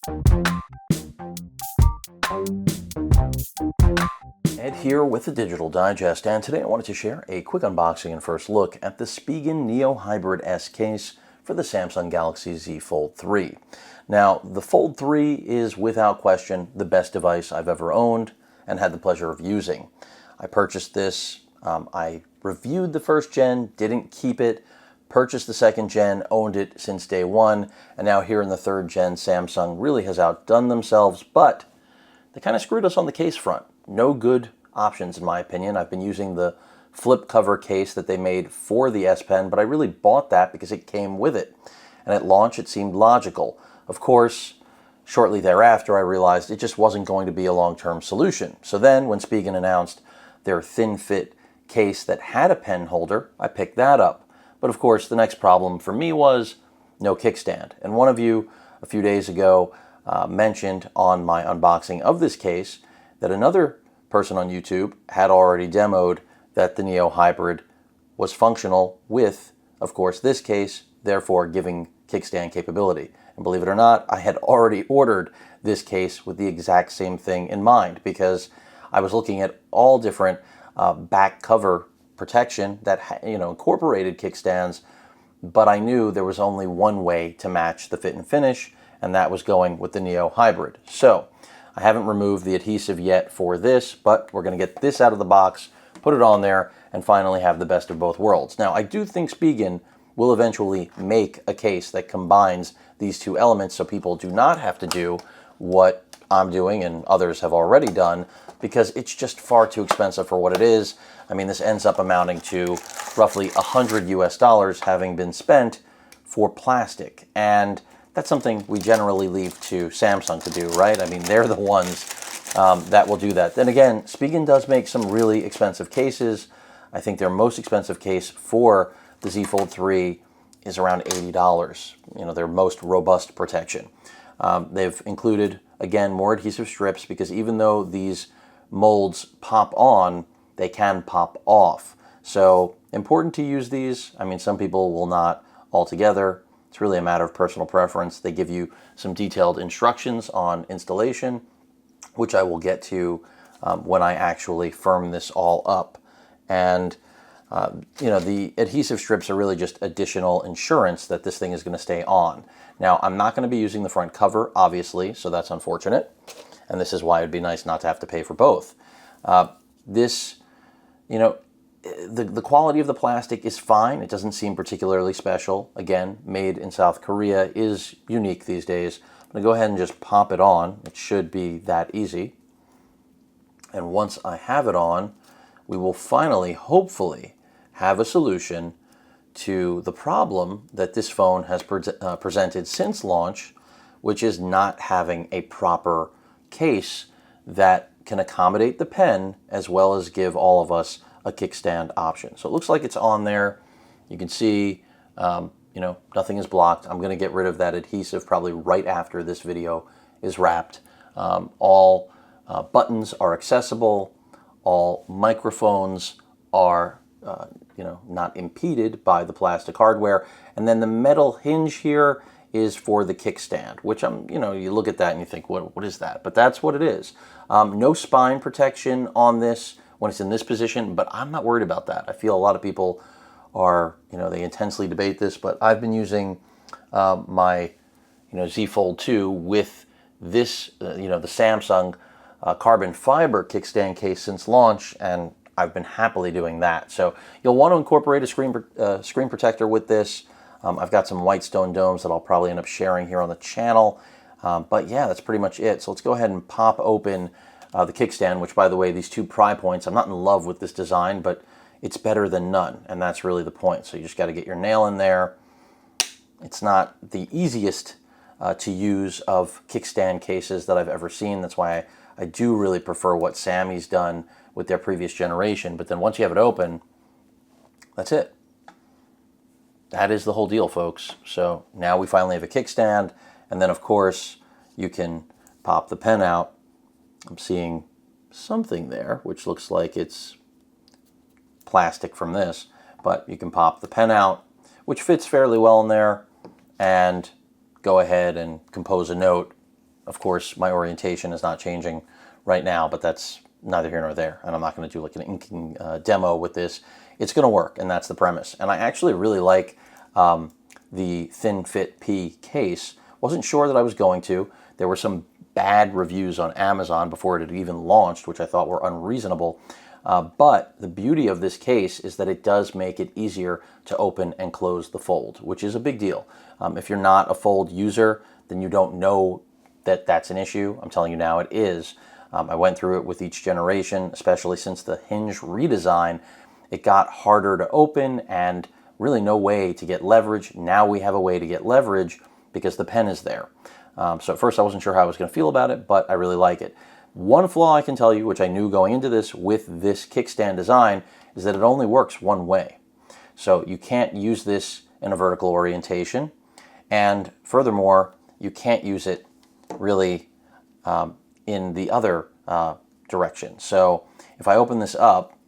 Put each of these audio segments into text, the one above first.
Ed here with the Digital Digest, and today I wanted to share a quick unboxing and first look at the Spigen Neo Hybrid S case for the Samsung Galaxy Z Fold 3. Now, the Fold 3 is without question the best device I've ever owned and had the pleasure of using. I purchased this, I reviewed the first gen, didn't keep it, purchased the second gen, owned it since day one, and now here in the third gen, Samsung really has outdone themselves, but they kind of screwed us on the case front. No good options in my opinion. I've been using the flip cover case that they made for the S Pen, but I really bought that because it came with it. And at launch it seemed logical. Of course, shortly thereafter I realized it just wasn't going to be a long-term solution. So then when Spigen announced their thin fit case that had a pen holder, I picked that up. But of course the next problem for me was no kickstand. And one of you a few days ago mentioned on my unboxing of this case that another person on YouTube had already demoed that the Neo Hybrid was functional with, of course, this case, therefore giving kickstand capability. And believe it or not, I had already ordered this case with the exact same thing in mind because I was looking at all different back cover protection that incorporated kickstands, but I knew there was only one way to match the fit and finish, and that was going with the Neo Hybrid. So I haven't removed the adhesive yet for this, but we're going to get this out of the box, put it on there, and finally have the best of both worlds. Now, I do think Spigen will eventually make a case that combines these two elements so people do not have to do what I'm doing and others have already done, because it's just far too expensive for what it is. I mean, this ends up amounting to roughly $100 US having been spent for plastic. And that's something we generally leave to Samsung to do, right? I mean, they're the ones that will do that. Then again, Spigen does make some really expensive cases. I think their most expensive case for the Z Fold 3 is around $80. Their most robust protection. They've included, again, more adhesive strips because even though these molds pop on, they can pop off. So important to use these. I mean, some people will not altogether. It's really a matter of personal preference. They give you some detailed instructions on installation, which I will get to when I actually firm this all up. And the adhesive strips are really just additional insurance that this thing is going to stay on. Now, I'm not going to be using the front cover, obviously, so that's unfortunate. And this is why it'd be nice not to have to pay for both. The quality of the plastic is fine. It doesn't seem particularly special. Again, made in South Korea is unique these days. I'm going to go ahead and just pop it on. It should be that easy. And once I have it on, we will finally, hopefully, have a solution to the problem that this phone has presented since launch, which is not having a proper case that can accommodate the pen as well as give all of us a kickstand option. So it looks like it's on there. You can see, nothing is blocked. I'm going to get rid of that adhesive probably right after this video is wrapped. All buttons are accessible. All microphones are, not impeded by the plastic hardware. And then the metal hinge here is for the kickstand, which you look at that and you think, what is that? But that's what it is. No spine protection on this when it's in this position, but I'm not worried about that. I feel a lot of people are, they intensely debate this, but I've been using my, Z Fold 2 with this, the Samsung carbon fiber kickstand case since launch, and I've been happily doing that. So you'll want to incorporate a screen protector with this. I've got some white stone domes that I'll probably end up sharing here on the channel. But yeah, that's pretty much it. So let's go ahead and pop open the kickstand, which, by the way, these two pry points, I'm not in love with this design, but it's better than none, and that's really the point. So you just got to get your nail in there. It's not the easiest to use of kickstand cases that I've ever seen. That's why I do really prefer what Sammy's done with their previous generation. But then once you have it open, that's it. That is the whole deal, folks. So now we finally have a kickstand, and then, of course, you can pop the pen out. I'm seeing something there, which looks like it's plastic from this, but you can pop the pen out, which fits fairly well in there, and go ahead and compose a note of course, my orientation is not changing right now, but that's neither here nor there. And I'm not going to do like an inking demo with this. It's going to work, and that's the premise. And I actually really like the Thin Fit P case. Wasn't sure that I was going to. There were some bad reviews on Amazon before it had even launched, which I thought were unreasonable. But the beauty of this case is that it does make it easier to open and close the fold, which is a big deal. If you're not a fold user, then you don't know that that's an issue. I'm telling you now it is. I went through it with each generation, especially since the hinge redesign. It got harder to open and really no way to get leverage. Now we have a way to get leverage because the pen is there. So at first I wasn't sure how I was going to feel about it, but I really like it. One flaw I can tell you, which I knew going into this with this kickstand design, is that it only works one way. So you can't use this in a vertical orientation. And furthermore, you can't use it really in the other direction. So if I open this up,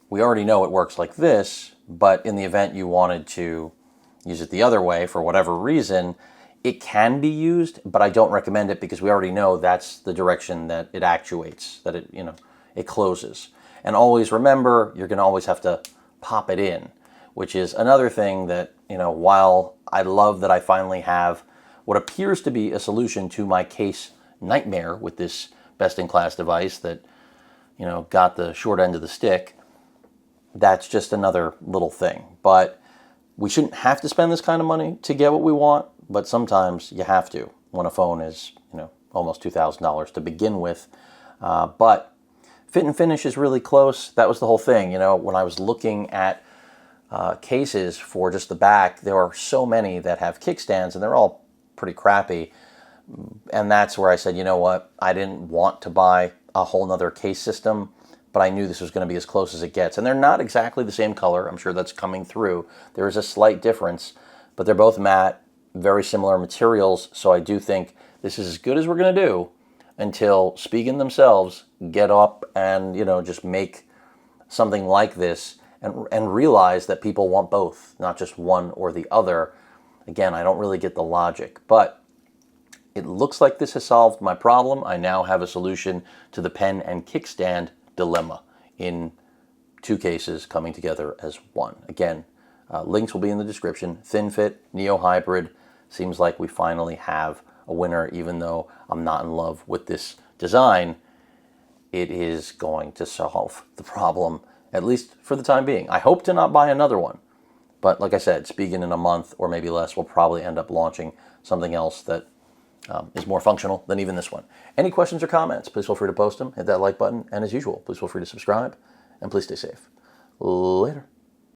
we already know it works like this, but in the event you wanted to use it the other way for whatever reason, it can be used, but I don't recommend it because we already know that's the direction that it actuates, that it closes. And always remember, you're going to always have to pop it in, which is another thing that, while I love that I finally have what appears to be a solution to my case nightmare with this best-in-class device that, got the short end of the stick, that's just another little thing. But we shouldn't have to spend this kind of money to get what we want, but sometimes you have to when a phone is, almost $2,000 to begin with. But fit and finish is really close. That was the whole thing. When I was looking at cases for just the back, there are so many that have kickstands, and they're all pretty crappy. And that's where I said, you know what? I didn't want to buy a whole nother case system, but I knew this was going to be as close as it gets. And they're not exactly the same color. I'm sure that's coming through. There is a slight difference, but they're both matte, very similar materials. So I do think this is as good as we're going to do until Spigen themselves get up and, just make something like this and realize that people want both, not just one or the other. Again, I don't really get the logic, but it looks like this has solved my problem. I now have a solution to the pen and kickstand dilemma in two cases coming together as one. Again, links will be in the description. Thin Fit Neo Hybrid. Seems like we finally have a winner, even though I'm not in love with this design. It is going to solve the problem, at least for the time being. I hope to not buy another one. But like I said, Spigen in a month or maybe less will probably end up launching something else that is more functional than even this one. Any questions or comments, please feel free to post them. Hit that like button. And as usual, please feel free to subscribe. And please stay safe. Later.